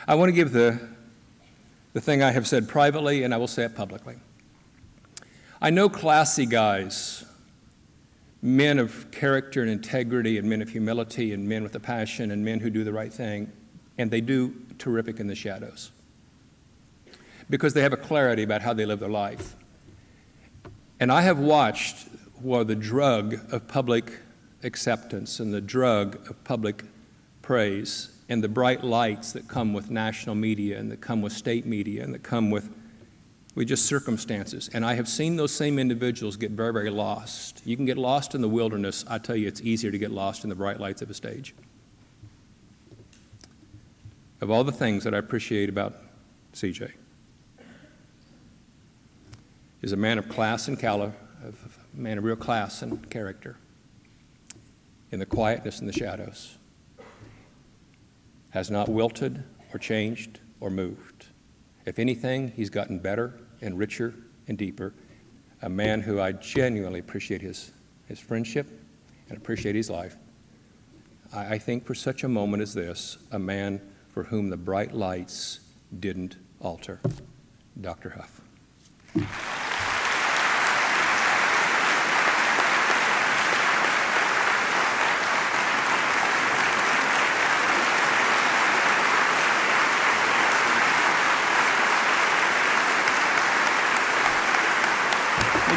I want to give the thing I have said privately, and I will say it publicly. I know classy guys, men of character and integrity, and men of humility, and men with a passion, and men who do the right thing, and they do terrific in the shadows because they have a clarity about how they live their life. And I have watched while the drug of public acceptance and the drug of public praise and the bright lights that come with national media and that come with state media and that come with just circumstances. And I have seen those same individuals get very, very lost. You can get lost in the wilderness. I tell you, it's easier to get lost in the bright lights of a stage. Of all the things that I appreciate about CJ, is a man of class and a man of real class and character in the quietness and the shadows. Has not wilted or changed or moved. If anything, he's gotten better and richer and deeper. A man who I genuinely appreciate his friendship and appreciate his life. I think for such a moment as this, a man for whom the bright lights didn't alter. Dr. Huff.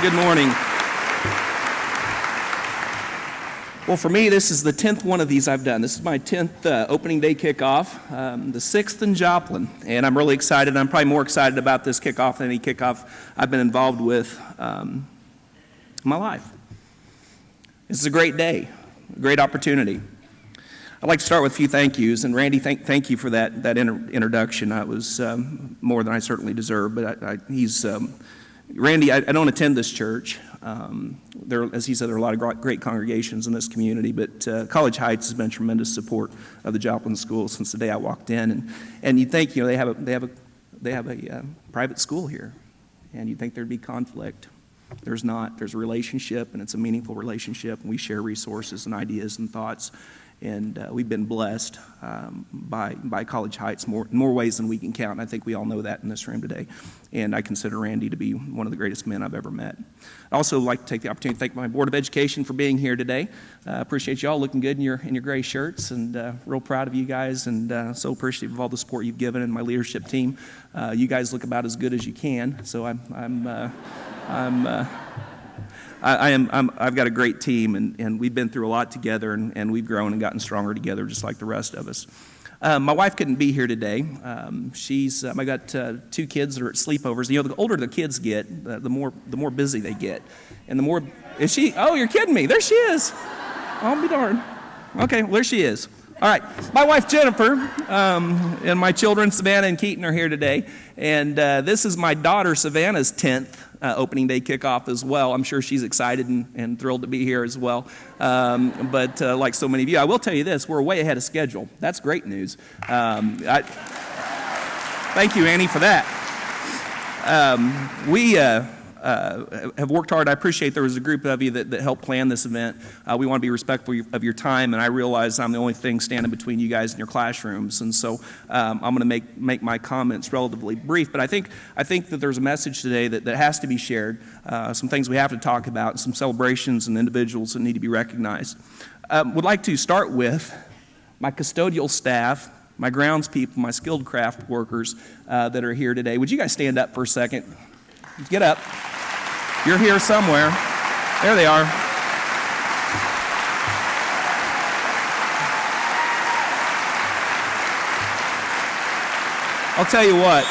Good morning. Well, for me, this is the 10th one of these I've done. This is my 10th opening day kickoff, the 6th in Joplin, and I'm really excited. I'm probably more excited about this kickoff than any kickoff I've been involved with in my life. This is a great day, a great opportunity. I'd like to start with a few thank yous, and Randy, thank you for that introduction. It was more than I certainly deserve, but Randy, I don't attend this church. As he said, there are a lot of great congregations in this community, but College Heights has been tremendous support of the Joplin school since the day I walked in. And you'd think, they have a private school here, and you'd think there'd be conflict. There's not. There's a relationship, and it's a meaningful relationship, and we share resources and ideas and thoughts. And we've been blessed by College Heights more ways than we can count. And I think we all know that in this room today. And I consider Randy to be one of the greatest men I've ever met. I'd also like to take the opportunity to thank my Board of Education for being here today. Appreciate you all looking good in your gray shirts, and real proud of you guys, and so appreciative of all the support you've given, and my leadership team. You guys look about as good as you can. So I've got a great team, and we've been through a lot together, and we've grown and gotten stronger together, just like the rest of us. My wife couldn't be here today. I got 2 kids that are at sleepovers. The older the kids get, the more busy they get, and the more is she. Oh, you're kidding me! There she is. I'll be darned. Okay, well, there she is. All right, my wife Jennifer and my children Savannah and Keaton are here today, and this is my daughter Savannah's 10th opening day kickoff as well. I'm sure she's excited and thrilled to be here as well. But like so many of you, I will tell you this: we're way ahead of schedule. That's great news. Thank you, Annie, for that. We have worked hard. I appreciate there was a group of you that helped plan this event. We want to be respectful of your time, and I realize I'm the only thing standing between you guys and your classrooms, and so I'm going to make my comments relatively brief. But I think that there's a message today that has to be shared, some things we have to talk about, and some celebrations and individuals that need to be recognized. Would like to start with my custodial staff, my grounds people, my skilled craft workers that are here today. Would you guys stand up for a second? Get up. You're here somewhere. There they are. I'll tell you what.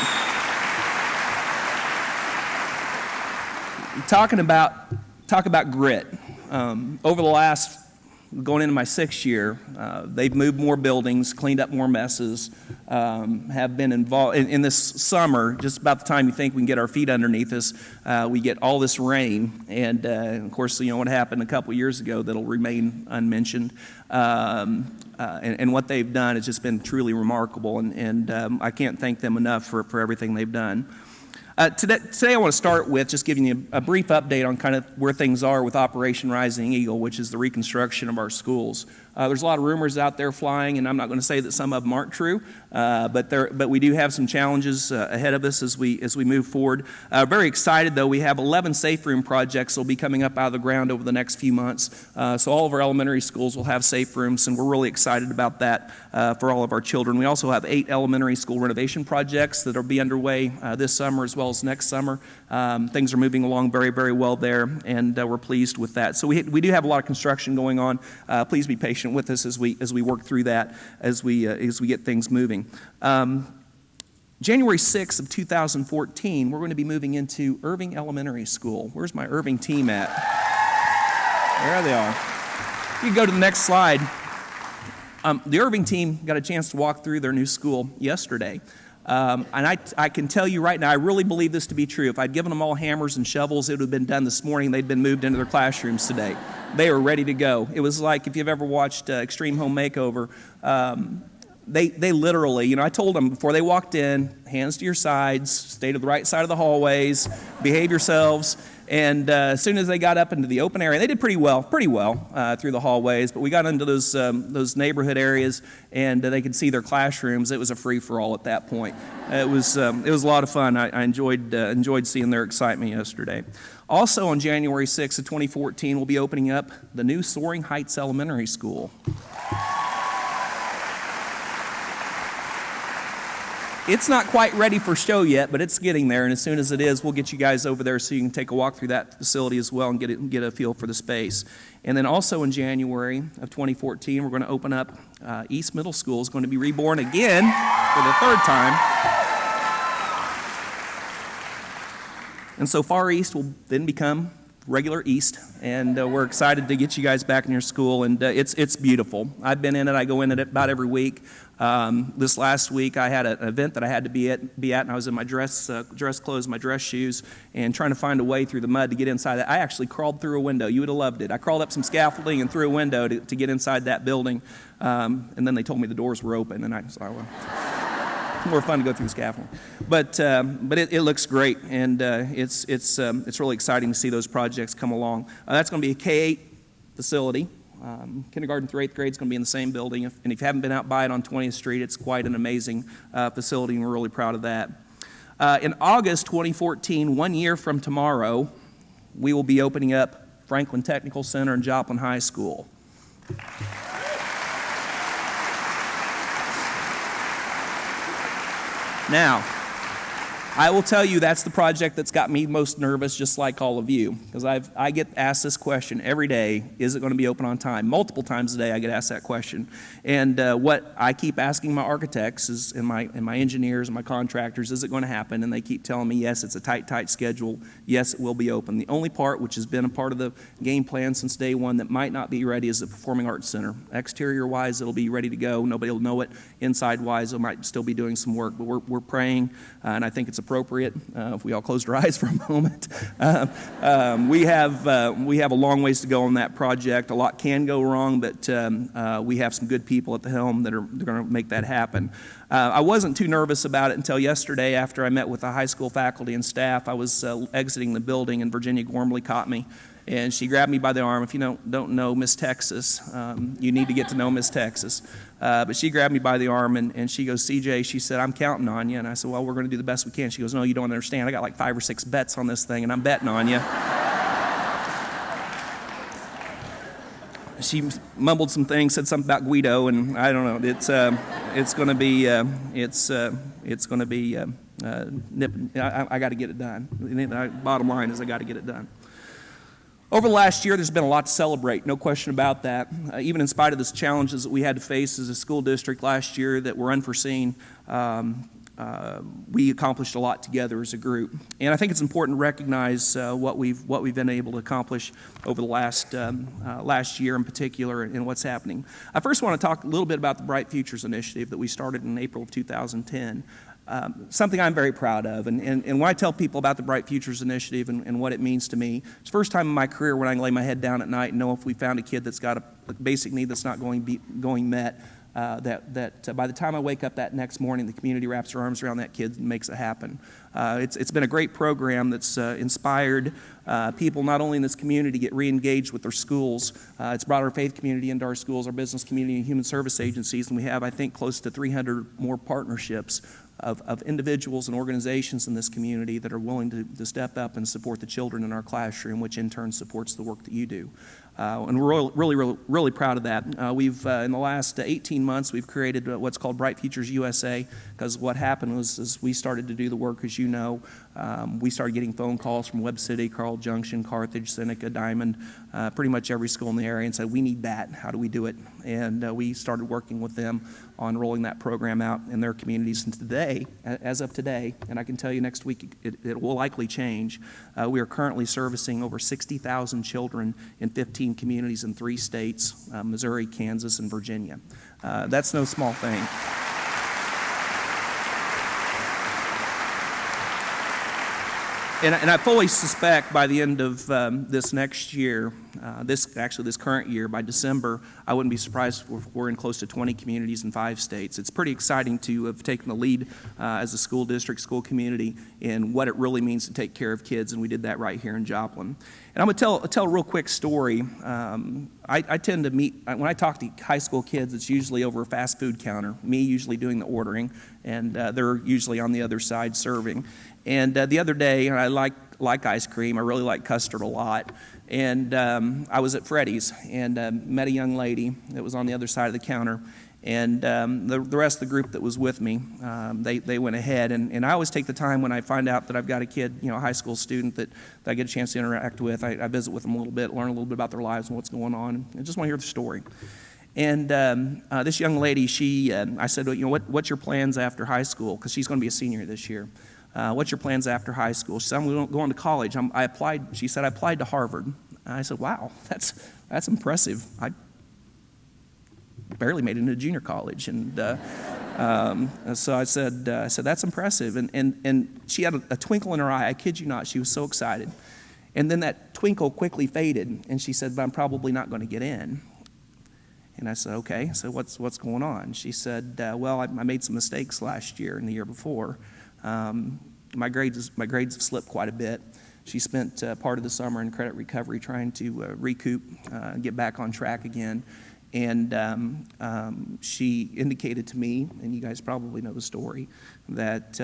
Talk about grit. Over the last, going into my 6th year, they've moved more buildings, cleaned up more messes, have been involved. In this summer, just about the time you think we can get our feet underneath us, we get all this rain. And of course, what happened a couple years ago that'll remain unmentioned. And what they've done has just been truly remarkable. And I can't thank them enough for everything they've done. Today I want to start with just giving you a brief update on kind of where things are with Operation Rising Eagle, which is the reconstruction of our schools. There's a lot of rumors out there flying, and I'm not going to say that some of them aren't true, but we do have some challenges ahead of us as we move forward. Very excited, though. We have 11 safe room projects that will be coming up out of the ground over the next few months. So all of our elementary schools will have safe rooms, and we're really excited about that for all of our children. We also have 8 elementary school renovation projects that will be underway this summer as well as next summer. Things are moving along very, very well there, and we're pleased with that. So we do have a lot of construction going on. Please be patient with us as we work through that, as we get things moving. January 6th of 2014, we're going to be moving into Irving Elementary School. Where's my Irving team at? There they are. You can go to the next slide. The Irving team got a chance to walk through their new school yesterday. And I can tell you right now, I really believe this to be true. If I'd given them all hammers and shovels, it would have been done this morning. They'd been moved into their classrooms today. They were ready to go. It was like if you've ever watched Extreme Home Makeover, they literally, I told them before they walked in, hands to your sides, stay to the right side of the hallways, behave yourselves. And as soon as they got up into the open area, they did pretty well through the hallways. But we got into those neighborhood areas, and they could see their classrooms. It was a free-for-all at that point. It was a lot of fun. I enjoyed seeing their excitement yesterday. Also on January 6th of 2014, we'll be opening up the new Soaring Heights Elementary School. It's not quite ready for show yet, but it's getting there, and as soon as it is, we'll get you guys over there so you can take a walk through that facility as well and get a feel for the space. And then also in January of 2014, we're going to open up East Middle School. Is going to be reborn again for the 3rd time. And so Far East will then become regular East, and we're excited to get you guys back in your school, and it's beautiful. I've been in it. I go in it about every week. This last week, I had an event that I had to be at, and I was in my dress clothes, my dress shoes, and trying to find a way through the mud to get inside that. I actually crawled through a window. You would have loved it. I crawled up some scaffolding and through a window to get inside that building, and then they told me the doors were open, and I was like, well, more fun to go through the scaffolding. But it looks great, and it's really exciting to see those projects come along. That's going to be a K-8 facility. Kindergarten through 8th grade is going to be in the same building. And if you haven't been out by it on 20th Street, it's quite an amazing facility, and we're really proud of that. In August 2014, 1 year from tomorrow, we will be opening up Franklin Technical Center and Joplin High School. Now, I will tell you that's the project that's got me most nervous, just like all of you, because I get asked this question every day: is it going to be open on time? Multiple times a day I get asked that question, and what I keep asking my architects is, and my engineers and my contractors, is it going to happen? And they keep telling me, yes, it's a tight schedule. Yes, it will be open. The only part, which has been a part of the game plan since day one, that might not be ready is the Performing Arts Center. Exterior-wise, it'll be ready to go. Nobody will know it. Inside-wise, they might still be doing some work, but we're praying, and I think it's appropriate if we all closed our eyes for a moment. We have a long ways to go on that project. A lot can go wrong, but we have some good people at the helm that are going to make that happen. I wasn't too nervous about it until yesterday after I met with the high school faculty and staff. I was exiting the building, and Virginia Gormley caught me, and she grabbed me by the arm. If you don't know Miss Texas, you need to get to know Miss Texas. But she grabbed me by the arm, and she goes, CJ, she said, I'm counting on you. And I said, well, we're going to do the best we can. She goes, no, you don't understand. I got like 5 or 6 bets on this thing, and I'm betting on you. She mumbled some things, said something about Guido, and I don't know. It's going to be I got to get it done. The bottom line is I got to get it done. Over the last year, there's been a lot to celebrate, no question about that. Even in spite of the challenges that we had to face as a school district last year that were unforeseen, we accomplished a lot together as a group. And I think it's important to recognize what we've been able to accomplish over the last year in particular and what's happening. I first want to talk a little bit about the Bright Futures Initiative that we started in April of 2010. Something I'm very proud of. And when I tell people about the Bright Futures Initiative and what it means to me, it's the first time in my career when I can lay my head down at night and know if we found a kid that's got a basic need that's not going met, that by the time I wake up that next morning, the community wraps their arms around that kid and makes it happen. It's been a great program that's inspired people not only in this community to get re-engaged with their schools. It's brought our faith community into our schools, our business community, and human service agencies, and we have, I think, close to 300 more partnerships of individuals and organizations in this community that are willing to step up and support the children in our classroom, which in turn supports the work that you do. And we're really proud of that. We've, in the last 18 months, we've created what's called Bright Futures USA, because what happened was as we started to do the work, as you know, we started getting phone calls from Webb City, Carl Junction, Carthage, Seneca, Diamond, pretty much every school in the area, and said, we need that. How do we do it? And we started working with them on rolling that program out in their communities. And today, as of today, and I can tell you next week it will likely change, we are currently servicing over 60,000 children in 15 communities in 3 states, Missouri, Kansas, and Virginia. That's no small thing. And I fully suspect by the end of this next year, this current year, by December, I wouldn't be surprised if we're in close to 20 communities in 5 states. It's pretty exciting to have taken the lead as a school district, school community, in what it really means to take care of kids, and we did that right here in Joplin. And I'm going to tell a real quick story. I tend to meet, when I talk to high school kids, it's usually over a fast food counter, me usually doing the ordering, and they're usually on the other side serving. And the other day, I like ice cream. I really like custard a lot. And I was at Freddy's and met a young lady that was on the other side of the counter. And the rest of the group that was with me, they went ahead. And I always take the time when I find out that I've got a kid, a high school student that I get a chance to interact with. I visit with them a little bit, learn a little bit about their lives and what's going on. I just want to hear the story. And this young lady, I said, what's your plans after high school? Because she's going to be a senior this year. What's your plans after high school? She said, I'm going to college. She said, I applied to Harvard. I said, wow, that's impressive. I barely made it into junior college. And so I said, that's impressive. And she had a twinkle in her eye. I kid you not. She was so excited. And then that twinkle quickly faded. And she said, but I'm probably not going to get in. And I said, okay, so what's going on? She said, well, I made some mistakes last year and the year before. My grades have slipped quite a bit. She spent part of the summer in credit recovery trying to recoup, get back on track again. And she indicated to me, and you guys probably know the story, that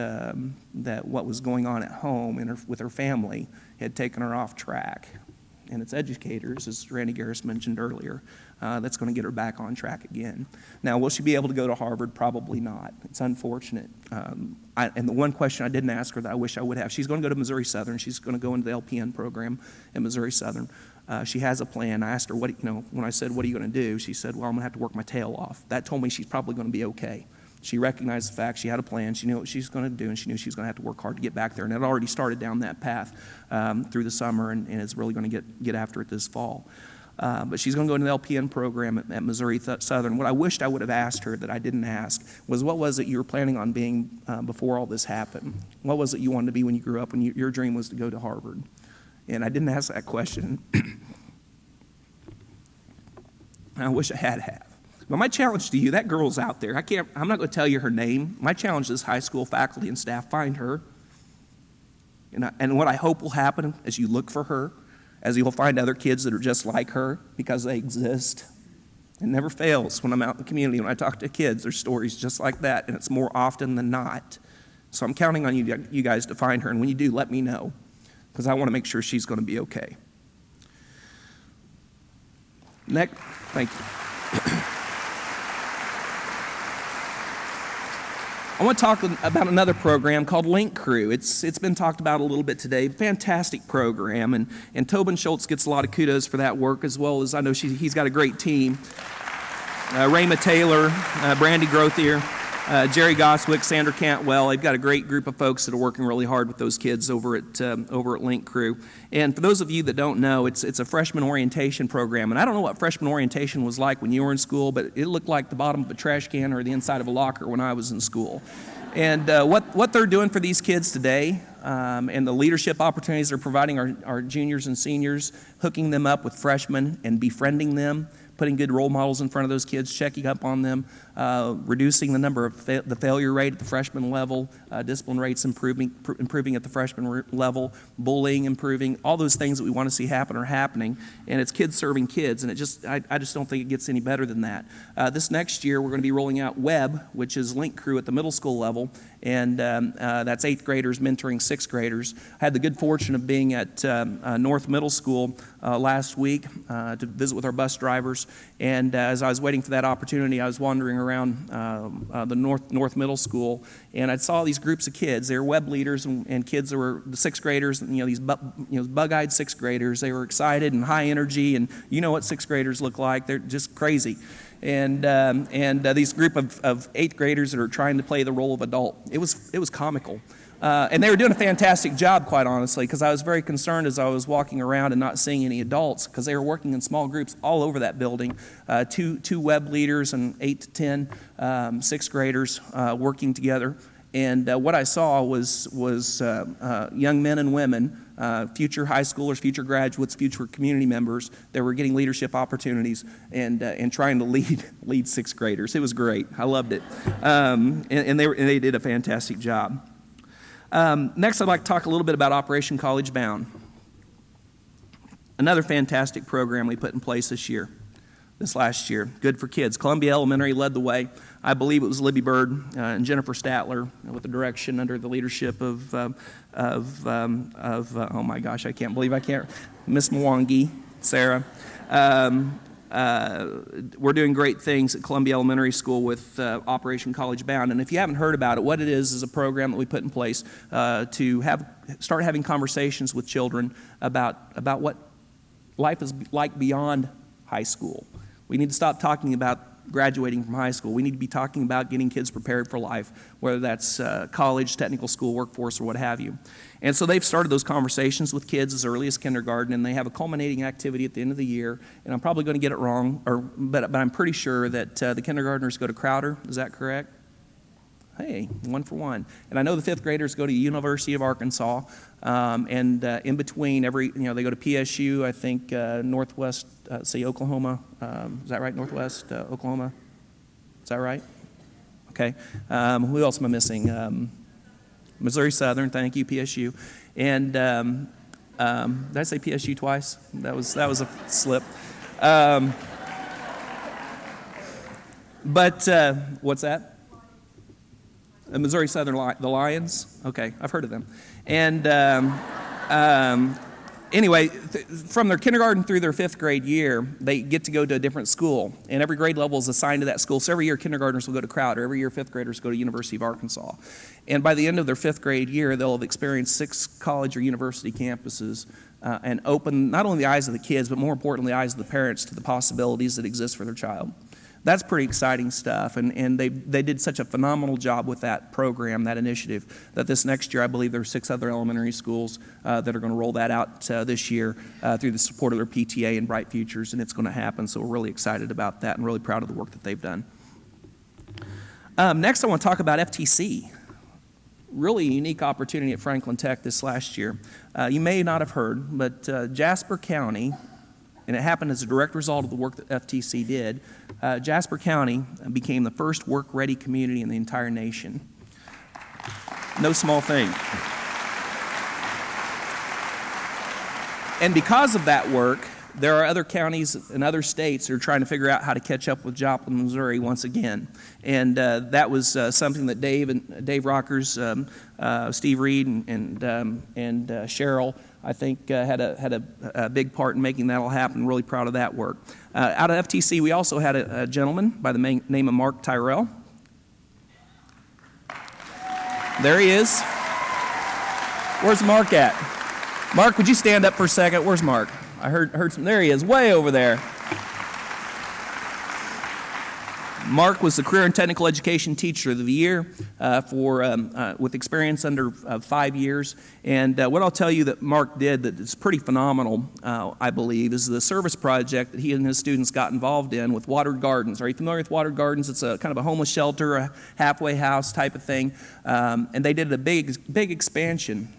what was going on at home with her family had taken her off track. And it's educators, as Randy Garris mentioned earlier, that's going to get her back on track again. Now, will she be able to go to Harvard? Probably not. It's unfortunate. And the one question I didn't ask her that I wish I would have, she's going to go to Missouri Southern. She's going to go into the LPN program at Missouri Southern. She has a plan. I asked her, when I said, what are you going to do? She said, well, I'm going to have to work my tail off. That told me she's probably going to be okay. She recognized the fact, she had a plan, she knew what she was going to do, and she knew she was going to have to work hard to get back there. And it already started down that path through the summer, and is really going to get after it this fall. But she's going to go into the LPN program at Missouri Southern. What I wished I would have asked her that I didn't ask was, what was it you were planning on being before all this happened? What was it you wanted to be when you grew up, when your dream was to go to Harvard? And I didn't ask that question. I wish I had. But my challenge to you, that girl's out there. I'm not going to tell you her name. My challenge to this high school faculty and staff, find her. And what I hope will happen as you look for her, as you'll find other kids that are just like her, because they exist. It never fails when I'm out in the community. When I talk to kids, there's stories just like that, and it's more often than not. So I'm counting on you guys to find her, and when you do, let me know, because I want to make sure she's going to be okay. Next, thank you. I want to talk about another program called Link Crew. It's been talked about a little bit today. Fantastic program, and Tobin Schultz gets a lot of kudos for that work, as well as I know he's got a great team. Rayma Taylor, Brandy Grothier, Jerry Goswick, Sandra Cantwell. They've got a great group of folks that are working really hard with those kids over at Link Crew. And for those of you that don't know, it's a freshman orientation program. And I don't know what freshman orientation was like when you were in school, but it looked like the bottom of a trash can or the inside of a locker when I was in school. And what they're doing for these kids today, and the leadership opportunities they're providing our juniors and seniors, hooking them up with freshmen and befriending them, putting good role models in front of those kids, checking up on them. reducing the number of the failure rate at the freshman level, discipline rates improving at the freshman level, bullying improving. All those things that we want to see happen are happening, and it's kids serving kids, and I just don't think it gets any better than that. This next year, we're going to be rolling out WEB, which is Link Crew at the middle school level, and that's 8th graders mentoring 6th graders. I had the good fortune of being at North Middle School last week to visit with our bus drivers, and as I was waiting for that opportunity, I was wandering around the North Middle School, and I saw these groups of kids. They were WEB leaders and kids that were the 6th graders, and, these bug-eyed 6th graders. They were excited and high energy, and you know what 6th graders look like. They're just crazy. And these group of 8th graders that are trying to play the role of adult. It was comical. And they were doing a fantastic job, quite honestly, because I was very concerned as I was walking around and not seeing any adults, because they were working in small groups all over that building. Two WEB leaders and 8 to 10 6th graders working together. And what I saw was young men and women, future high schoolers, future graduates, future community members that were getting leadership opportunities and trying to lead 6th graders. It was great. I loved it. And they did a fantastic job. Next, I'd like to talk a little bit about Operation College Bound. Another fantastic program we put in place this last year. Good for kids. Columbia Elementary led the way. I believe it was Libby Bird and Jennifer Statler with the direction under the leadership of oh my gosh, Miss Mwangi, Sarah. We're doing great things at Columbia Elementary School with Operation College Bound. And if you haven't heard about it, what it is a program that we put in place to start having conversations with children about what life is like beyond high school. We need to stop talking about graduating from high school. We need to be talking about getting kids prepared for life, whether that's college, technical school, workforce, or what have you. And so they've started those conversations with kids as early as kindergarten, and they have a culminating activity at the end of the year. And I'm probably going to get it wrong, but I'm pretty sure that the kindergartners go to Crowder. Is that correct? Hey, 1 for 1. And I know the 5th graders go to University of Arkansas, and in between they go to PSU, I think Northwest, Oklahoma. Is that right, Northwest Oklahoma? Is that right? Okay. Who else am I missing? Missouri Southern, thank you, PSU. And did I say PSU twice? That was a slip. But what's that? Missouri Southern, the Lions? Okay, I've heard of them. And anyway, from their kindergarten through their 5th grade year, they get to go to a different school. And every grade level is assigned to that school. So every year, kindergartners will go to Crowder. Every year, 5th graders go to University of Arkansas. And by the end of their 5th grade year, they'll have experienced 6 college or university campuses and open not only the eyes of the kids, but more importantly, the eyes of the parents to the possibilities that exist for their child. That's pretty exciting stuff, and they did such a phenomenal job with that program, that initiative, that this next year I believe there are 6 other elementary schools that are going to roll that out this year through the support of their PTA and Bright Futures, and it's going to happen, so we're really excited about that and really proud of the work that they've done. Next, I want to talk about FTC. Really unique opportunity at Franklin Tech this last year. You may not have heard, but Jasper County, and it happened as a direct result of the work that FTC did, Jasper County became the first work-ready community in the entire nation. No small thing. And because of that work, there are other counties and other states that are trying to figure out how to catch up with Joplin, Missouri once again. And that was something that Dave Rockers, Steve Reed, and Cheryl, I think, had a big part in making that all happen. Really proud of that work. Out of FTC, we also had a gentleman by the name of Mark Tyrell. There he is. Where's Mark at? Mark, would you stand up for a second? Where's Mark? I heard some. There he is, way over there. Mark was the Career and Technical Education Teacher of the Year with experience under 5 years. And what I'll tell you that Mark did that is pretty phenomenal, I believe, is the service project that he and his students got involved in with Watered Gardens. Are you familiar with Watered Gardens? It's a kind of a homeless shelter, a halfway house type of thing. And they did a big expansion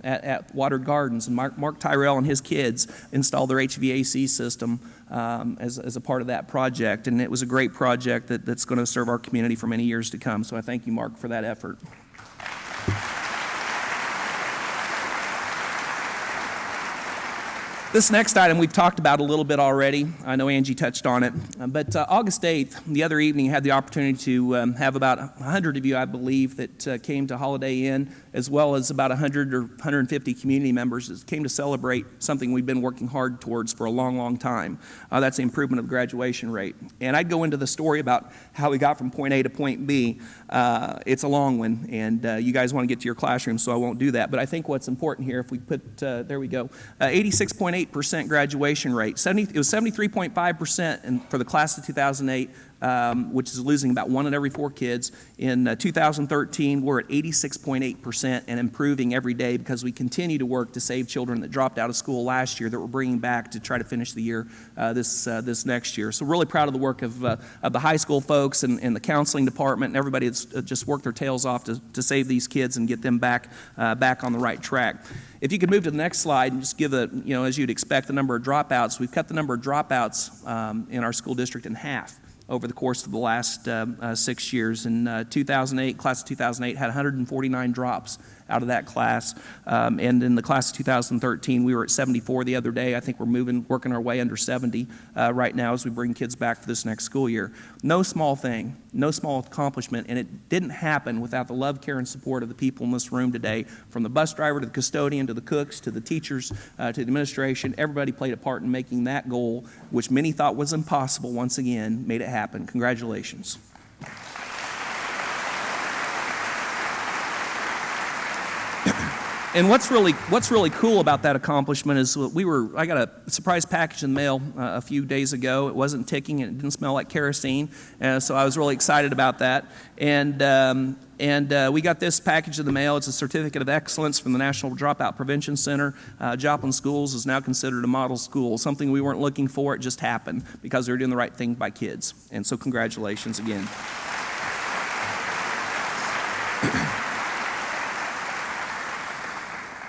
at Watered Gardens. And Mark Tyrell and his kids installed their HVAC system as a part of that project. And it was a great project that's going to serve our community for many years to come. So I thank you, Mark, for that effort. This next item we've talked about a little bit already. I know Angie touched on it. But August 8th, the other evening, I had the opportunity to have about 100 of you, I believe, that came to Holiday Inn, as well as about 100 or 150 community members that came to celebrate something we've been working hard towards for a long, long time. That's the improvement of graduation rate. And I'd go into the story about how we got from point A to point B. It's a long one, and you guys want to get to your classroom, so I won't do that. But I think what's important here, if we put, there we go, 86.8% graduation rate. It was 73.5% for the class of 2008, which is losing about 1 in every 4 kids. In 2013, we're at 86.8% and improving every day because we continue to work to save children that dropped out of school last year that we're bringing back to try to finish the year this next year. So really proud of the work of the high school folks and the counseling department and everybody that's just worked their tails off to save these kids and get them back on the right track. If you could move to the next slide and just give as you'd expect, the number of dropouts. We've cut the number of dropouts in our school district in half over the course of the last 6 years. In 2008, class of 2008 had 149 drops out of that class. And in the class of 2013, we were at 74 the other day. I think we're working our way under 70 right now as we bring kids back for this next school year. No small thing, no small accomplishment, and it didn't happen without the love, care, and support of the people in this room today, from the bus driver to the custodian to the cooks to the teachers to the administration. Everybody played a part in making that goal, which many thought was impossible, once again, made it happen. Congratulations. And what's really cool about that accomplishment is I got a surprise package in the mail a few days ago. It wasn't ticking and it didn't smell like kerosene, so I was really excited about that. And we got this package in the mail. It's a certificate of excellence from the National Dropout Prevention Center. Joplin Schools is now considered a model school, something we weren't looking for. It just happened because they were doing the right thing by kids. And so congratulations again.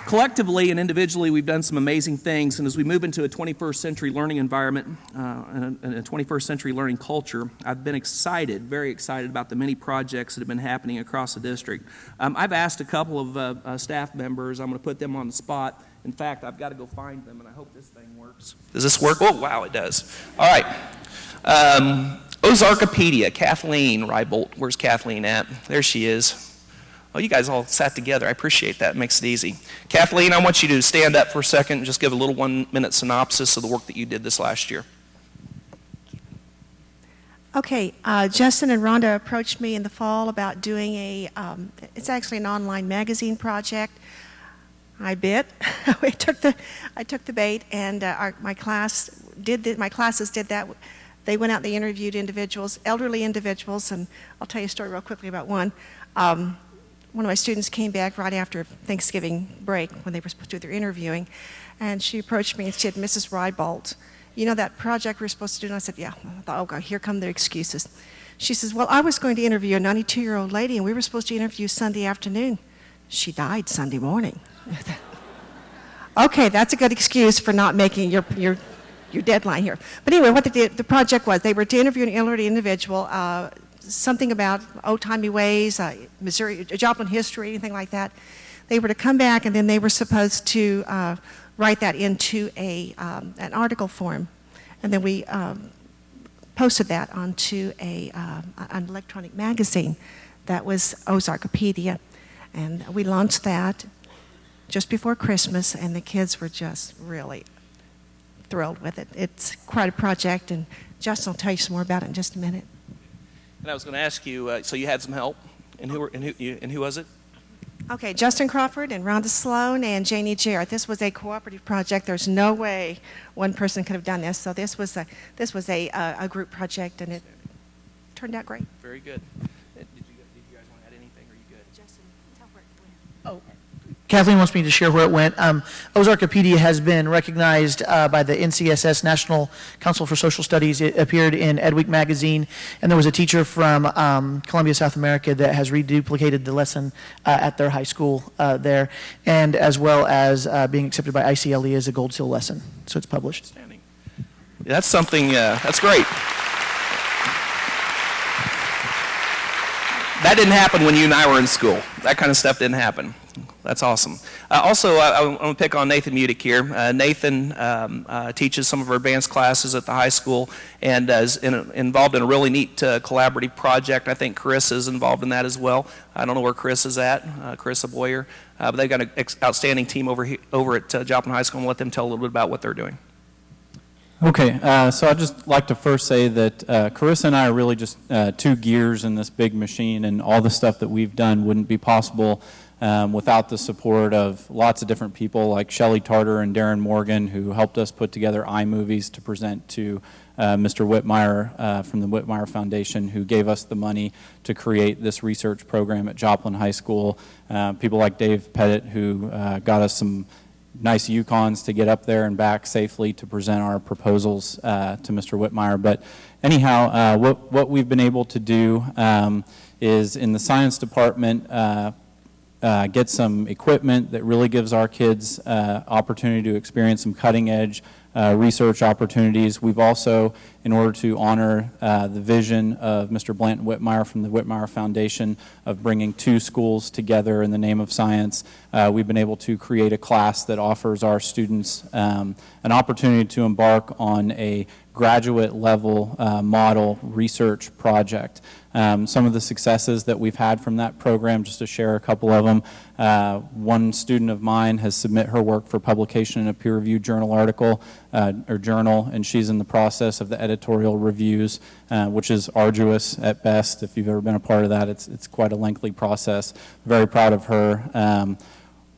Collectively and individually, we've done some amazing things, and as we move into a 21st century learning environment and a 21st century learning culture, I've been very excited about the many projects that have been happening across the district. I've asked a couple of staff members. I'm going to put them on the spot. In fact, I've got to go find them, and I hope this thing works. Does this work? Oh, wow, it does. All right. Ozarkopedia, Kathleen Rybolt. Where's Kathleen at? There she is. Oh, you guys all sat together. I appreciate that. It makes it easy. Kathleen, I want you to stand up for a second and just give a little 1-minute synopsis of the work that you did this last year. Okay, Justin and Rhonda approached me in the fall about doing it's actually an online magazine project. I bit. I took the bait, and my classes did that. They went out and they interviewed elderly individuals, and I'll tell you a story real quickly about one. One of my students came back right after Thanksgiving break when they were supposed to do their interviewing, and she approached me and she said, "Mrs. Rybolt, you know that project we were supposed to do?" And I said, "Yeah." I thought, "Oh God, here come the excuses." She says, "Well, I was going to interview a 92-year-old lady, and we were supposed to interview Sunday afternoon. She died Sunday morning." Okay, that's a good excuse for not making your deadline here. But anyway, what the project was, they were to interview an elderly individual, something about old-timey ways, Missouri, Joplin history, anything like that. They were to come back, and then they were supposed to write that into an article form. And then we posted that onto an electronic magazine that was Ozarkopedia. And we launched that just before Christmas, and the kids were just really thrilled with it. It's quite a project, and Justin will tell you some more about it in just a minute. And I was going to ask you, so you had some help, and who was it? Okay, Justin Crawford and Rhonda Sloan and Janie Jarrett. This was a cooperative project. There's no way one person could have done this. So this was a group project, and it turned out great. Very good. Did you guys want to add anything, or are you good? Justin, tell where it went. Oh. Kathleen wants me to share where it went. Ozarkopedia has been recognized by the NCSS, National Council for Social Studies. It appeared in Edweek magazine, and there was a teacher from Columbia, South America that has reduplicated the lesson at their high school there, and as well as being accepted by ICLE as a Gold Seal lesson. So it's published. Outstanding. That's something, that's great. That didn't happen when you and I were in school. That kind of stuff didn't happen. That's awesome. Also, I want to pick on Nathan Mudick here. Nathan teaches some of our advanced classes at the high school and is involved in a really neat collaborative project. I think Chris is involved in that as well. I don't know where Chris is at, Carissa Boyer, but they've got an outstanding team over at Joplin High School, and let them tell a little bit about what they're doing. Okay, so I'd just like to first say that Carissa and I are really just two gears in this big machine, and all the stuff that we've done wouldn't be possible without the support of lots of different people like Shelley Tarter and Darren Morgan, who helped us put together iMovies to present to Mr. Whitmire from the Whitmire Foundation, who gave us the money to create this research program at Joplin High School. People like Dave Pettit, who got us some nice Yukons to get up there and back safely to present our proposals to Mr. Whitmire. But anyhow, what we've been able to do is in the science department get some equipment that really gives our kids opportunity to experience some cutting edge research opportunities. We've also, in order to honor the vision of Mr. Blanton Whitmire from the Whitmire Foundation of bringing two schools together in the name of science, we've been able to create a class that offers our students an opportunity to embark on a graduate level model research project. Some of the successes that we've had from that program, just to share a couple of them, one student of mine has submitted her work for publication in a peer-reviewed journal article or journal, and she's in the process of the editorial reviews, which is arduous at best. If you've ever been a part of that, it's quite a lengthy process. Very proud of her.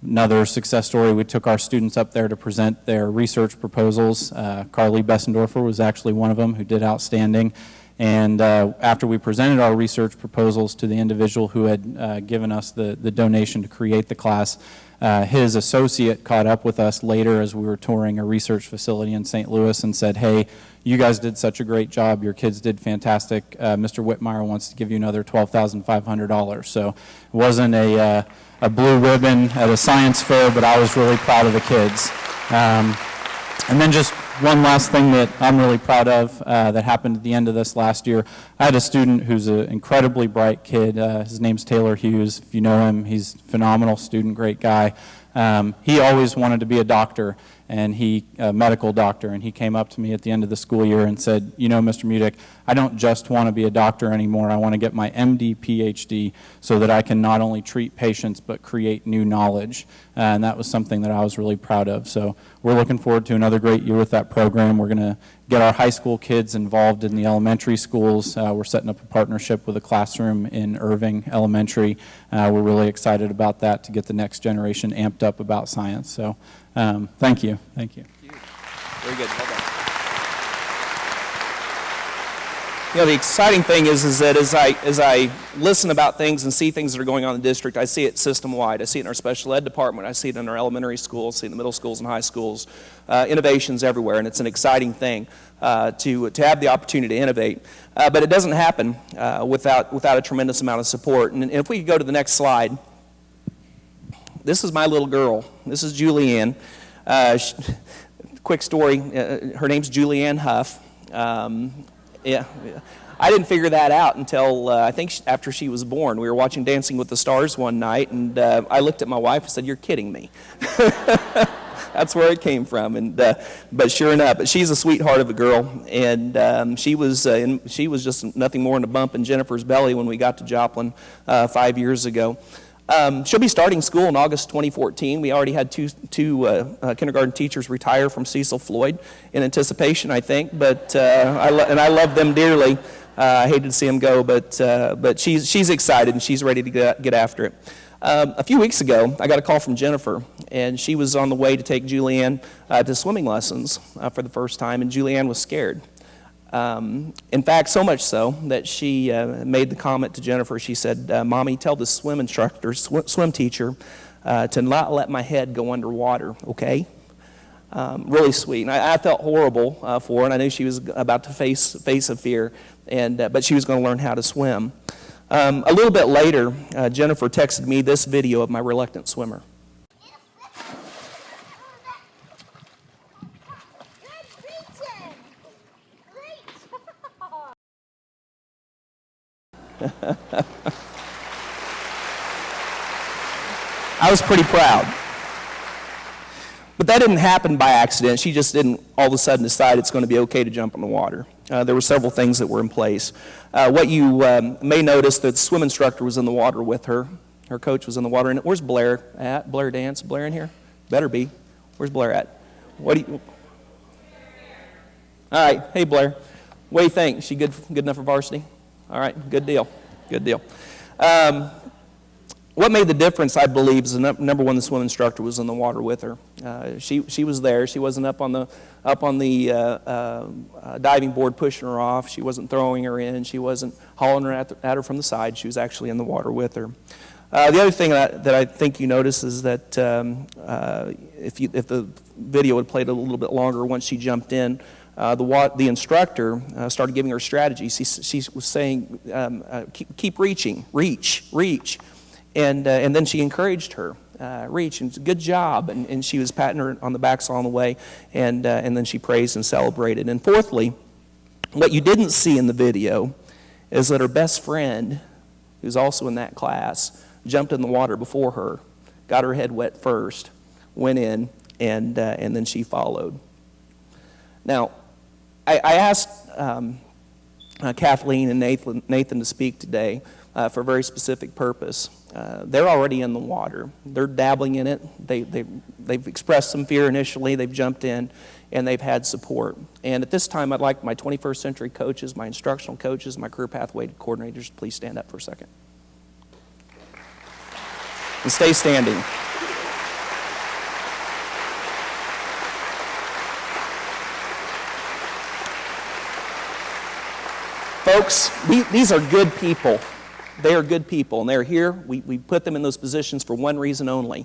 Another success story, we took our students up there to present their research proposals. Carly Bessendorfer was actually one of them who did outstanding. And after we presented our research proposals to the individual who had given us the donation to create the class, his associate caught up with us later as we were touring a research facility in St. Louis and said, "Hey, you guys did such a great job. Your kids did fantastic. Mr. Whitmire wants to give you another $12,500. So it wasn't a blue ribbon at a science fair, but I was really proud of the kids. And then just one last thing that I'm really proud of that happened at the end of this last year. I had a student who's an incredibly bright kid. His name's Taylor Hughes. If you know him, he's a phenomenal student, great guy. He always wanted to be a doctor, and a medical doctor, and he came up to me at the end of the school year and said, "You know, Mr. Mudick, I don't just want to be a doctor anymore. I want to get my MD, PhD so that I can not only treat patients but create new knowledge." And that was something that I was really proud of. So we're looking forward to another great year with that program. We're going to get our high school kids involved in the elementary schools. We're setting up a partnership with a classroom in Irving Elementary. We're really excited about that to get the next generation amped up about science. So thank you. Thank you. Very good. Well done. You know, the exciting thing is that as I listen about things and see things that are going on in the district, I see it system-wide. I see it in our special ed department. I see it in our elementary schools, see it in the middle schools and high schools. Innovations everywhere, and it's an exciting thing to have the opportunity to innovate. But it doesn't happen without a tremendous amount of support. And if we could go to the next slide. This is my little girl. This is Julianne. Quick story. Her name's Julianne Huff. Yeah, I didn't figure that out until I think after she was born. We were watching Dancing with the Stars one night, and I looked at my wife and said, "You're kidding me." That's where it came from. And but sure enough, but she's a sweetheart of a girl, and she was just nothing more than a bump in Jennifer's belly when we got to Joplin 5 years ago. She'll be starting school in August 2014. We already had two kindergarten teachers retire from Cecil Floyd in anticipation, I think. But I love them dearly. I hated to see them go, but she's excited and she's ready to get after it. A few weeks ago, I got a call from Jennifer, and she was on the way to take Julianne to swimming lessons for the first time, and Julianne was scared. In fact, so much so that she made the comment to Jennifer. She said, "Mommy, tell the swim instructor, swim teacher, to not let my head go underwater, okay?" Really sweet. And I felt horrible for her, and I knew she was about to face a fear, but she was going to learn how to swim. A little bit later, Jennifer texted me this video of my reluctant swimmer. I was pretty proud. But that didn't happen by accident. She just didn't all of a sudden decide it's going to be okay to jump in the water. There were several things that were in place. What you may notice, that the swim instructor was in the water with her. Her coach was in the water. And where's Blair at? Blair Dance? Blair in here? Better be. Where's Blair at? What do you... All right. Hey, Blair. What do you think? Is she good enough for varsity? All right. Good deal. Good deal. What made the difference, I believe, is number one, the swim instructor was in the water with her. She was there. She wasn't up on the diving board pushing her off. She wasn't throwing her in. She wasn't hauling her at her from the side. She was actually in the water with her. The other thing that I think you notice is that if the video had played a little bit longer, once she jumped in, the instructor started giving her strategies. She was saying, keep reaching, reach. And then she encouraged her, reach, and good job. And she was patting her on the back all the way, and then she praised and celebrated. And fourthly, what you didn't see in the video is that her best friend, who's also in that class, jumped in the water before her, got her head wet first, went in, and then she followed. Now, I asked Kathleen and Nathan to speak today for a very specific purpose. They're already in the water. They're dabbling in it. They've expressed some fear initially. They've jumped in, and they've had support. And at this time, I'd like my 21st century coaches, my instructional coaches, my career pathway coordinators, please stand up for a second. And stay standing. Folks, these are good people. They are good people, and they're here. We put them in those positions for one reason only.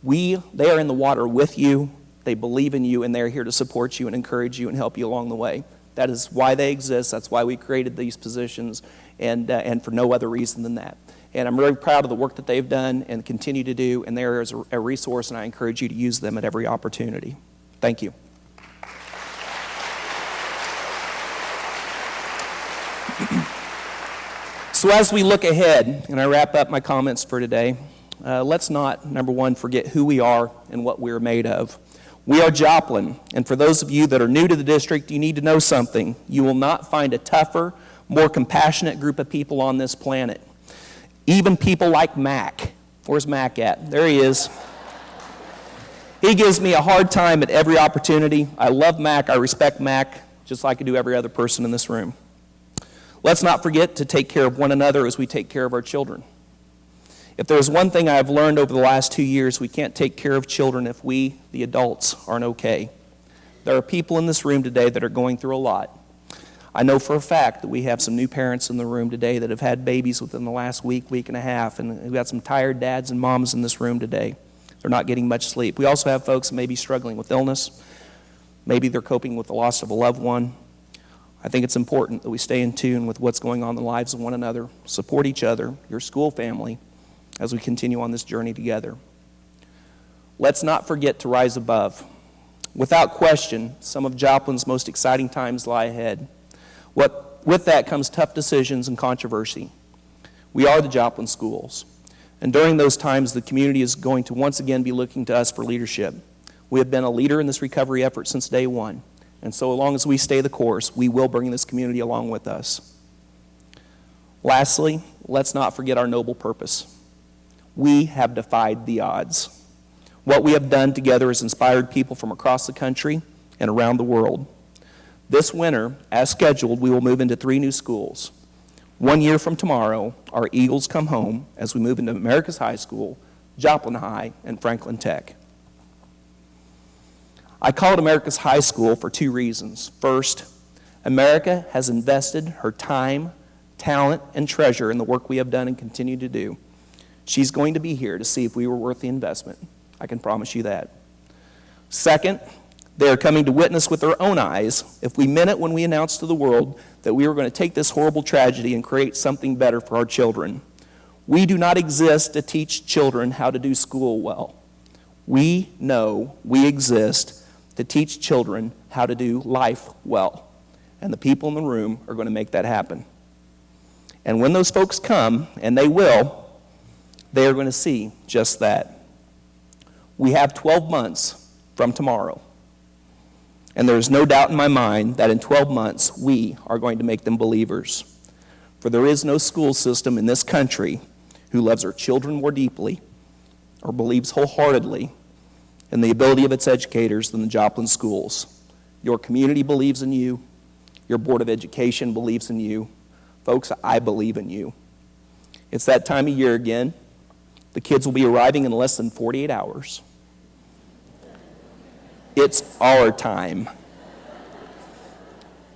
They are in the water with you. They believe in you, and they're here to support you and encourage you and help you along the way. That is why they exist. That's why we created these positions, and for no other reason than that. And I'm really proud of the work that they've done and continue to do, and they're as a resource, and I encourage you to use them at every opportunity. Thank you. So as we look ahead, and I wrap up my comments for today, let's not, number one, forget who we are and what we're made of. We are Joplin, and for those of you that are new to the district, you need to know something. You will not find a tougher, more compassionate group of people on this planet. Even people like Mac. Where's Mac at? There he is. He gives me a hard time at every opportunity. I love Mac. I respect Mac, just like I do every other person in this room. Let's not forget to take care of one another as we take care of our children. If there's one thing I've learned over the last 2 years, we can't take care of children if we, the adults, aren't okay. There are people in this room today that are going through a lot. I know for a fact that we have some new parents in the room today that have had babies within the last week and a half, and we've got some tired dads and moms in this room today. They're not getting much sleep. We also have folks that may be struggling with illness. Maybe they're coping with the loss of a loved one. I think it's important that we stay in tune with what's going on in the lives of one another, support each other, your school family, as we continue on this journey together. Let's not forget to rise above. Without question, some of Joplin's most exciting times lie ahead. With that comes tough decisions and controversy. We are the Joplin schools, and during those times, the community is going to once again be looking to us for leadership. We have been a leader in this recovery effort since day one. And so long as we stay the course, we will bring this community along with us. Lastly, let's not forget our noble purpose. We have defied the odds. What we have done together has inspired people from across the country and around the world. This winter, as scheduled, we will move into 3 new schools. 1 year from tomorrow, our Eagles come home as we move into America's High School, Joplin High, and Franklin Tech. I call it America's High School for 2 reasons. First, America has invested her time, talent, and treasure in the work we have done and continue to do. She's going to be here to see if we were worth the investment. I can promise you that. Second, they are coming to witness with their own eyes if we meant it when we announced to the world that we were going to take this horrible tragedy and create something better for our children. We do not exist to teach children how to do school well. We know we exist to teach children how to do life well. And the people in the room are going to make that happen. And when those folks come, and they will, they are going to see just that. We have 12 months from tomorrow. And there is no doubt in my mind that in 12 months, we are going to make them believers. For there is no school system in this country who loves our children more deeply or believes wholeheartedly in the ability of its educators than the Joplin schools. Your community believes in you. Your Board of Education believes in you. Folks, I believe in you. It's that time of year again. The kids will be arriving in less than 48 hours. It's our time.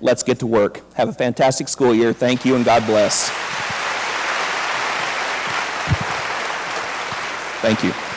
Let's get to work. Have a fantastic school year. Thank you, and God bless. Thank you.